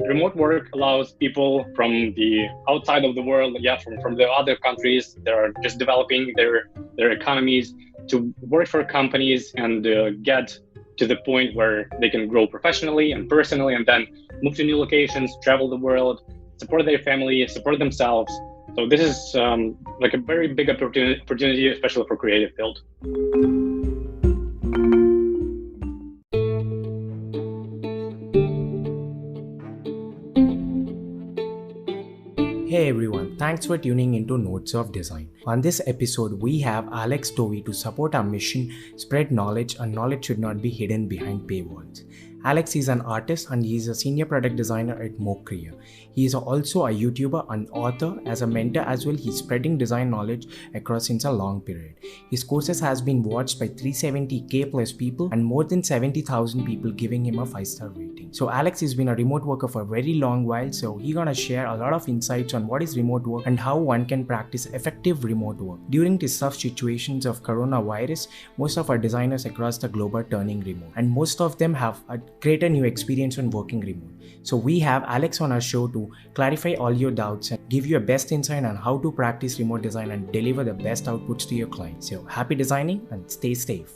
Remote work allows people from the outside of the world, from the other countries that are just developing their economies to work for companies and get to the point where they can grow professionally and personally, and then move to new locations, travel the world, support their family, support themselves. So this is like a very big opportunity, especially for creative field. Hey everyone, thanks for tuning into Notes of Design. On this episode, we have Alex Dovhyi to support our mission, spread knowledge, and knowledge should not be hidden behind paywalls. Alex is an artist and he is a senior product designer at Mokria. He is also a YouTuber and author. As a mentor as well, he's spreading design knowledge across since a long period. His courses has been watched by 370k plus people and more than 70,000 people giving him a 5-star rating. So Alex has been a remote worker for a very long while, so he's gonna share a lot of insights on what is remote work and how one can practice effective remote work. During these tough situations of coronavirus, most of our designers across the globe are turning remote and most of them have create a new experience on working remote. So we have Alex on our show to clarify all your doubts and give you a best insight on how to practice remote design and deliver the best outputs to your clients. So happy designing and stay safe.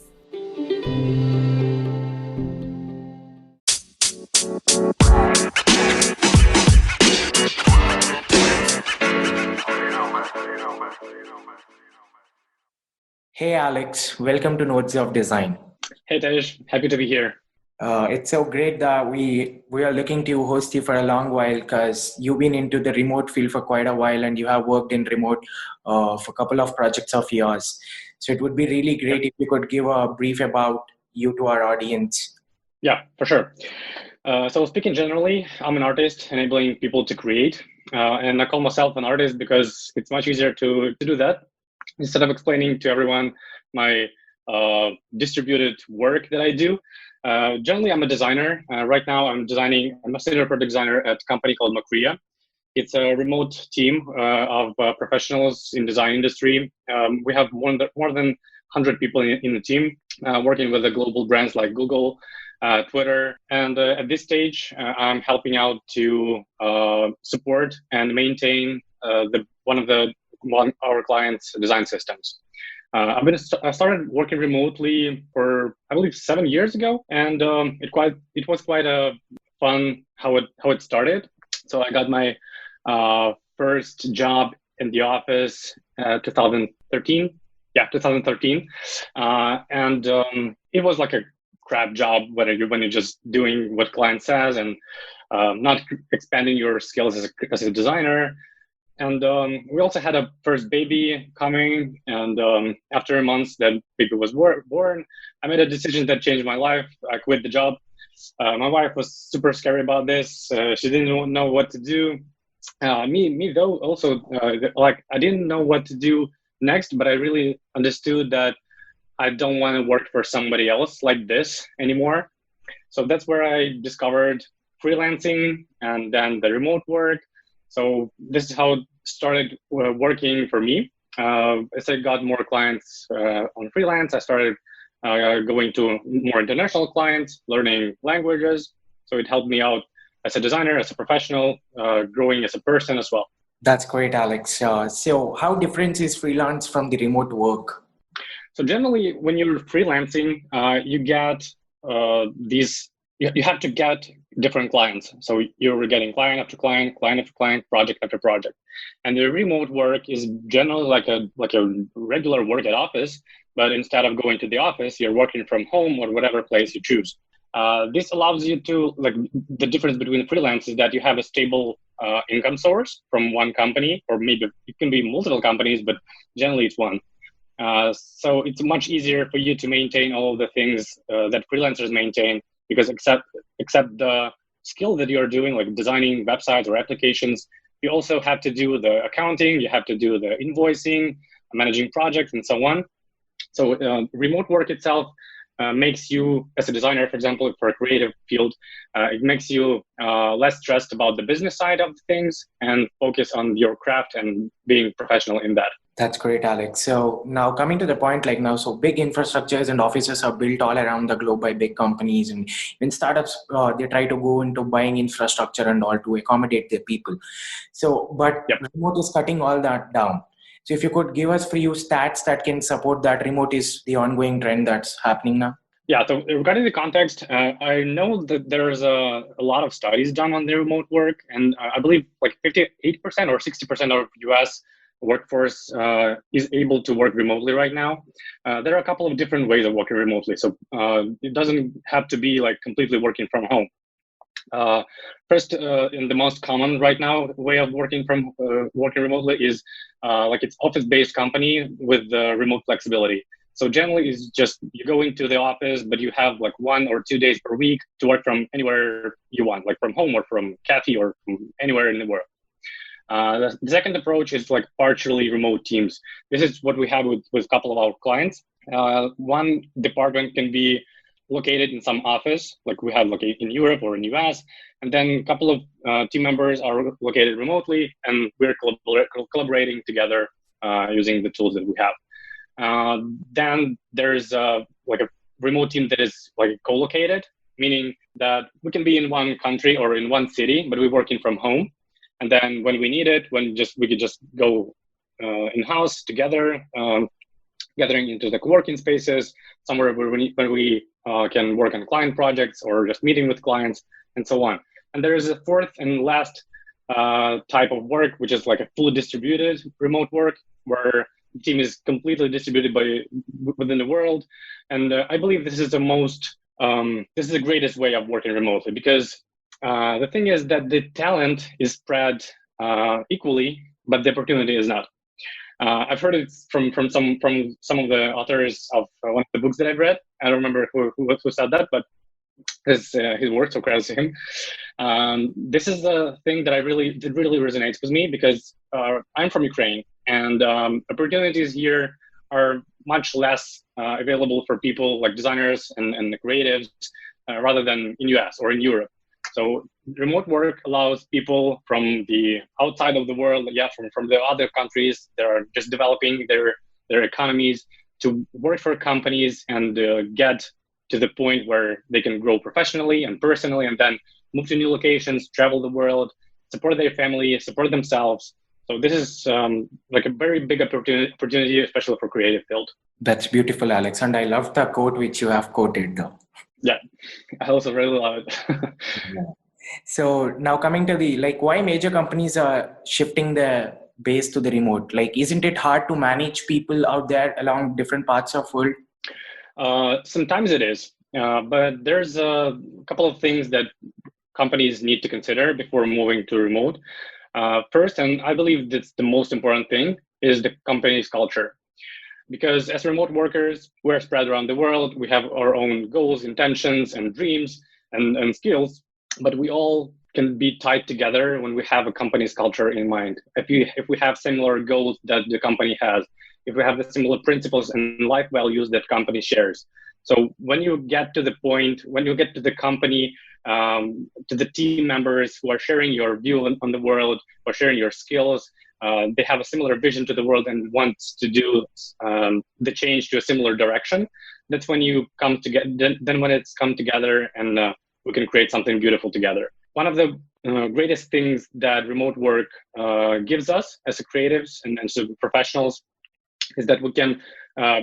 Hey Alex, welcome to Notes of Design. Hey Tej, happy to be here. It's so great that we are looking to host you for a long while because you've been into the remote field for quite a while and you have worked in remote for a couple of projects of yours. So it would be really great if you could give a brief about you to our audience. Yeah, for sure. So speaking generally, I'm an artist enabling people to create. And I call myself an artist because it's much easier to do that instead of explaining to everyone my distributed work that I do. Generally, I'm a designer. Right now, I'm a senior product designer at a company called Mokria. It's a remote team of professionals in design industry. We have more than 100 people in the team working with the global brands like Google, Twitter. And at this stage, I'm helping out to support and maintain one of our clients' design systems. I started working remotely for, I believe, 7 years ago, and it was quite a fun how it started. So I got my first job in the office 2013. Yeah, 2013, and it was like a crap job when you're just doing what client says and not expanding your skills as a designer. And we also had a first baby coming, and after months that baby was born, I made a decision that changed my life. I quit the job. My wife was super scary about this. She didn't know what to do. Me though, also, like I didn't know what to do next, but I really understood that I don't want to work for somebody else like this anymore. So that's where I discovered freelancing and then the remote work. So this is how it started working for me. As I got more clients on freelance, I started going to more international clients, learning languages. So it helped me out as a designer, as a professional, growing as a person as well. That's great, Alex. So how different is freelance from the remote work? So generally, when you're freelancing, you get you have to get different clients. So you're getting client after client after client, project after project. And the remote work is generally like a regular work at office, but instead of going to the office, you're working from home or whatever place you choose. This allows you to, like, the difference between freelance is that you have a stable income source from one company, or maybe it can be multiple companies, but generally it's one. So it's much easier for you to maintain all of the things that freelancers maintain, because except the skill that you're doing, like designing websites or applications, you also have to do the accounting, you have to do the invoicing, managing projects, and so on. So remote work itself makes you, as a designer, for example, for a creative field, it makes you less stressed about the business side of things and focus on your craft and being professional in that. That's great, Alex. So now coming to the point, like now, so big infrastructures and offices are built all around the globe by big companies, and when startups they try to go into buying infrastructure and all to accommodate their people. So, but Yep. remote is cutting all that down. So, if you could give us few stats that can support that remote is the ongoing trend that's happening now. Yeah, so regarding the context, I know that there's a lot of studies done on the remote work, and I believe like 58% or 60% of US workforce is able to work remotely right now. There are a couple of different ways of working remotely, so it doesn't have to be like completely working from home. Uh, First, in the most common right now way of working remotely is like it's office-based company with remote flexibility. So generally, it's just you go into the office, but you have like 1 or 2 days per week to work from anywhere you want, like from home or from cafe or from anywhere in the world. The second approach is like partially remote teams. This is what we have with a couple of our clients. One department can be located in some office, like we have located in Europe or in US, and then a couple of team members are located remotely, and we're collaborating together using the tools that we have. Then there's like a remote team that is like co-located, meaning that we can be in one country or in one city, but we're working from home. And then when we need it, we could just go in-house together, gathering into the co-working spaces, somewhere where we can work on client projects or just meeting with clients and so on. And there is a fourth and last type of work, which is like a fully distributed remote work, where the team is completely distributed within the world. And I believe this is this is the greatest way of working remotely, because the thing is that the talent is spread equally, but the opportunity is not. I've heard it from some of the authors of one of the books that I've read. I don't remember who said that, but his words, so credit to him. This is the thing that really resonates with me, because I'm from Ukraine, and opportunities here are much less available for people like designers and the creatives rather than in US or in Europe. So remote work allows people from the outside of the world, from the other countries that are just developing their economies, to work for companies and get to the point where they can grow professionally and personally, and then move to new locations, travel the world, support their family, support themselves. So this is like a very big opportunity, especially for creative field. That's beautiful, Alex. And I love the quote which you have quoted though. Yeah, I also really love it. Yeah. So now coming to the, like, why major companies are shifting their base to the remote? Like, isn't it hard to manage people out there along different parts of world? Sometimes it is, but there's a couple of things that companies need to consider before moving to remote. First, and I believe that's the most important thing, is the company's culture. Because as remote workers, we're spread around the world. We have our own goals, intentions, and dreams and skills, but we all can be tied together when we have a company's culture in mind. If we have similar goals that the company has, if we have the similar principles and life values that company shares. So when you get to the point, when you get to the company, to the team members who are sharing your view on the world or sharing your skills, they have a similar vision to the world and want to do the change to a similar direction. That's when you come together. Then when it's come together, and we can create something beautiful together. One of the greatest things that remote work gives us as creatives and as professionals is that we can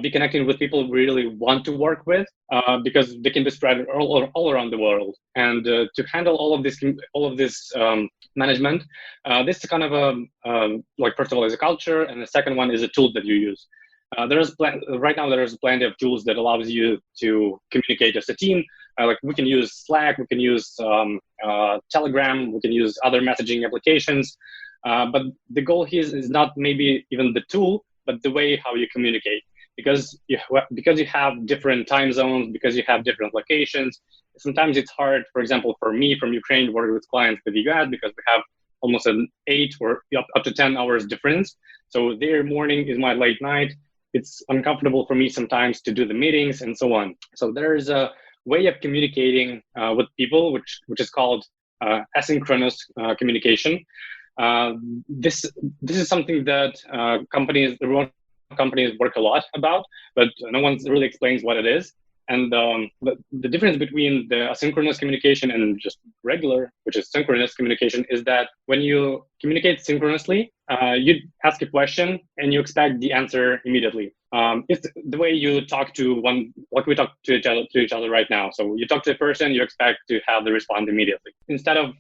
be connecting with people we really want to work with, because they can be spread all around the world. And to handle all of this management, this is kind of like, first of all, is a culture, and the second one is a tool that you use. Right now there's plenty of tools that allows you to communicate as a team. Like we can use Slack, we can use Telegram, we can use other messaging applications. But the goal here is not maybe even the tool, but the way how you communicate. Because you have different time zones, because you have different locations, sometimes it's hard, for example, for me from Ukraine to work with clients with the US, because we have almost an 8 or up to 10 hours difference. So their morning is my late night. It's uncomfortable for me sometimes to do the meetings and so on. So there's a way of communicating with people, which is called asynchronous communication. This is something that remote companies work a lot about, but no one really explains what it is. And the difference between the asynchronous communication and just regular, which is synchronous communication, is that when you communicate synchronously, you ask a question and you expect the answer immediately. It's the way you talk to like we talk to each other right now. So you talk to a person, you expect to have the response immediately. Instead of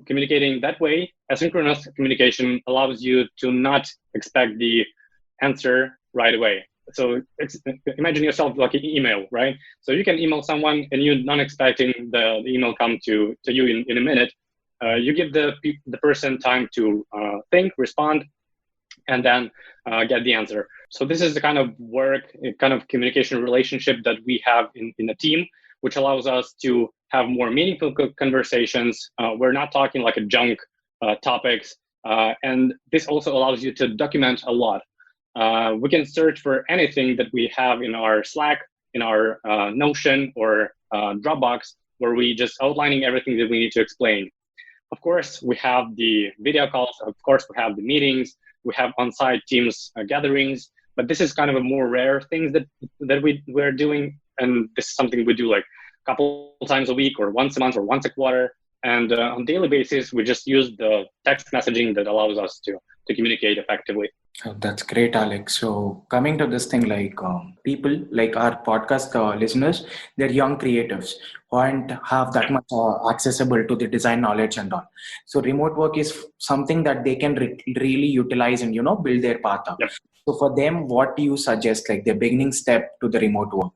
communicating that way, asynchronous communication allows you to not expect the answer right away. So imagine yourself like an email, right? So you can email someone and you're not expecting the email come to you in a minute. You give the person time to think, respond, and then get the answer. So this is the kind of kind of communication relationship that we have in a team, which allows us to have more meaningful conversations. We're not talking like a junk topics. And this also allows you to document a lot. We can search for anything that we have in our Slack, in our Notion or Dropbox, where we just outlining everything that we need to explain. Of course, we have the video calls. Of course, we have the meetings. We have on-site Teams gatherings. But this is kind of a more rare thing that we're doing. And this is something we do like a couple times a week or once a month or once a quarter. And on a daily basis, we just use the text messaging that allows us to communicate effectively. Oh, that's great, Alex. So coming to this thing, like people like our podcast listeners, they're young creatives who aren't have that much accessible to the design knowledge and all. So remote work is something that they can really utilize and build their path up. Yep. So for them, what do you suggest, like the beginning step to the remote work?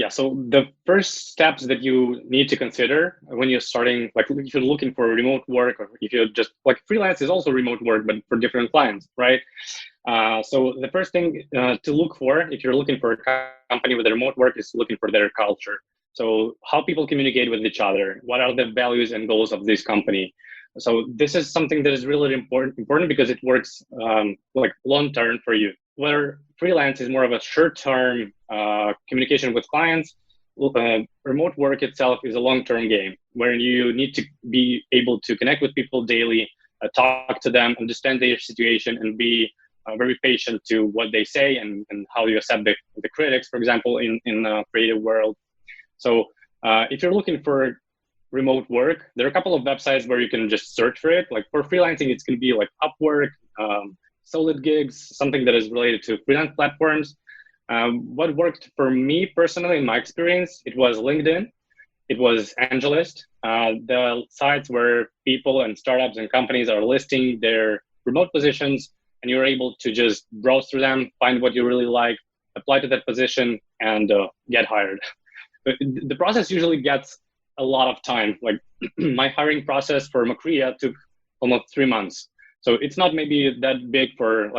So the first steps that you need to consider when you're starting, like if you're looking for remote work, or if you're just like freelance is also remote work, but for different clients, right? So the first thing to look for, if you're looking for a company with a remote work, is looking for their culture. So how people communicate with each other, what are the values and goals of this company? So this is something that is really important because it works like long term for you. Where freelance is more of a short-term communication with clients, remote work itself is a long-term game where you need to be able to connect with people daily, talk to them, understand their situation, and be very patient to what they say and how you accept the critics, for example, in the creative world. So if you're looking for remote work, there are a couple of websites where you can just search for it. Like for freelancing, it's going to be like Upwork, Solid Gigs, something that is related to freelance platforms. What worked for me personally in my experience, it was LinkedIn, it was AngelList, the sites where people and startups and companies are listing their remote positions, and you're able to just browse through them, find what you really like, apply to that position, and get hired. The process usually gets a lot of time. Like my hiring process for Macria took almost 3 months. So it's not maybe that big for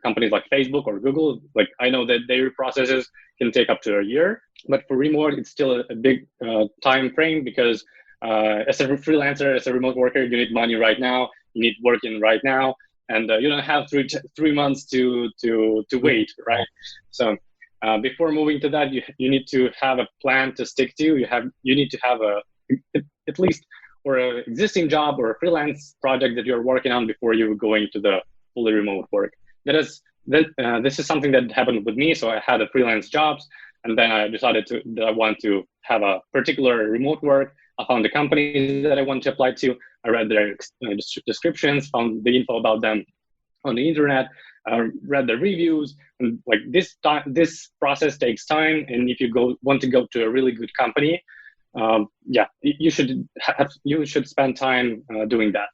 companies like Facebook or Google. Like I know that their processes can take up to a year, but for remote, it's still a big time frame because as a freelancer, as a remote worker, you need money right now. You need working right now, and you don't have 3 months to wait, right? So before moving to that, you need to have a plan to stick to. You need to have at least or an existing job or a freelance project that you're working on before you're going to the fully remote work. This is something that happened with me. So I had a freelance jobs, and then I decided that I want to have a particular remote work. I found the companies that I want to apply to. I read their descriptions, found the info about them on the internet, read the reviews, and like this process takes time. And if you want to go to a really good company, you should spend time doing that.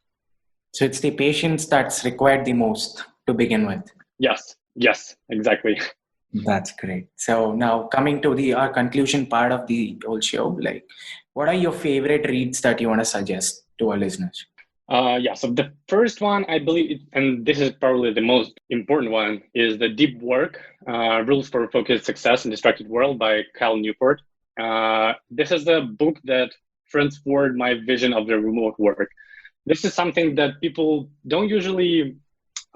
So it's the patience that's required the most to begin with. Yes, exactly. That's great. So now coming to our conclusion part of the whole show, like what are your favorite reads that you want to suggest to our listeners? So the first one, I believe, and this is probably the most important one, is The Deep Work, Rules for Focused Success in Distracted World by Cal Newport. This is the book that transformed my vision of the remote work. This is something that people don't usually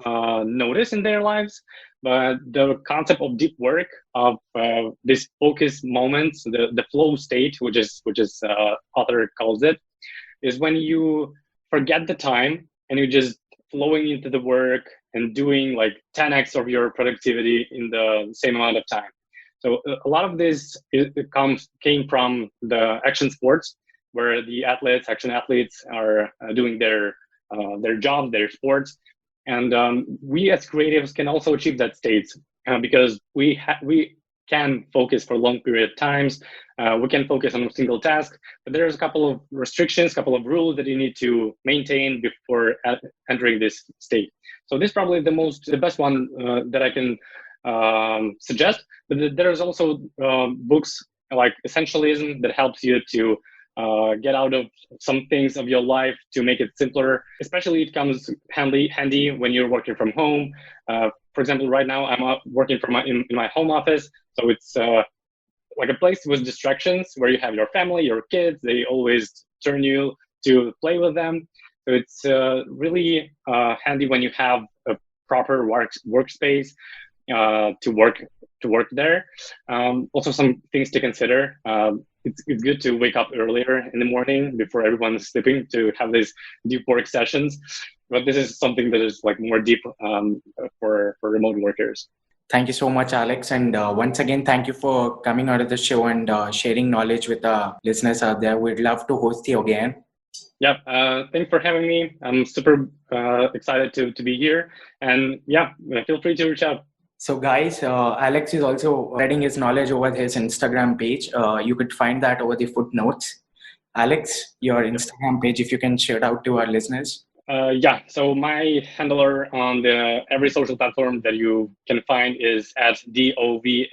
notice in their lives, but the concept of deep work, of this focus moments, the flow state, which is author calls it, is when you forget the time and you're just flowing into the work and doing like 10x of your productivity in the same amount of time. So a lot of this came from the action sports, where the action athletes are doing their job, their sports, and we as creatives can also achieve that state because we can focus for long period of times. We can focus on a single task, but there's a couple of restrictions, couple of rules that you need to maintain before entering this state. So this is probably the best one that I can suggest. But there's also books like Essentialism that helps you to get out of some things of your life to make it simpler. Especially it comes handy when you're working from home. For example, right now I'm working from in my home office, so it's like a place with distractions where you have your family, your kids. They always turn you to play with them. So it's really handy when you have a proper workspace to work there. Also, some things to consider. It's good to wake up earlier in the morning before everyone is sleeping to have these deep work sessions. But this is something that is like more deep for remote workers. Thank you so much, Alex. And once again, thank you for coming out of the show and sharing knowledge with our listeners out there. We'd love to host you again. Yeah, thanks for having me. I'm super excited to be here. And yeah, feel free to reach out. So guys, Alex is also spreading his knowledge over his Instagram page. You could find that over the footnotes. Alex, your Instagram page, if you can share it out to our listeners. Yeah, so my handler on every social platform that you can find is at Dovhyi,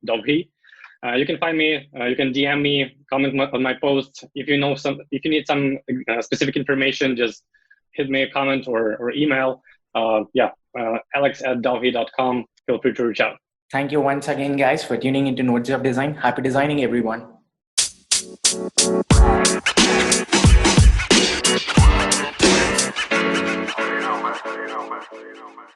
Dovhyi. You can find me. You can DM me, comment on my post. If you need some specific information, just hit me a comment or email. Alex@dovhyi.com. Feel free to reach out. Thank you once again, guys, for tuning into Notes of Design. Happy designing, everyone. You know, man.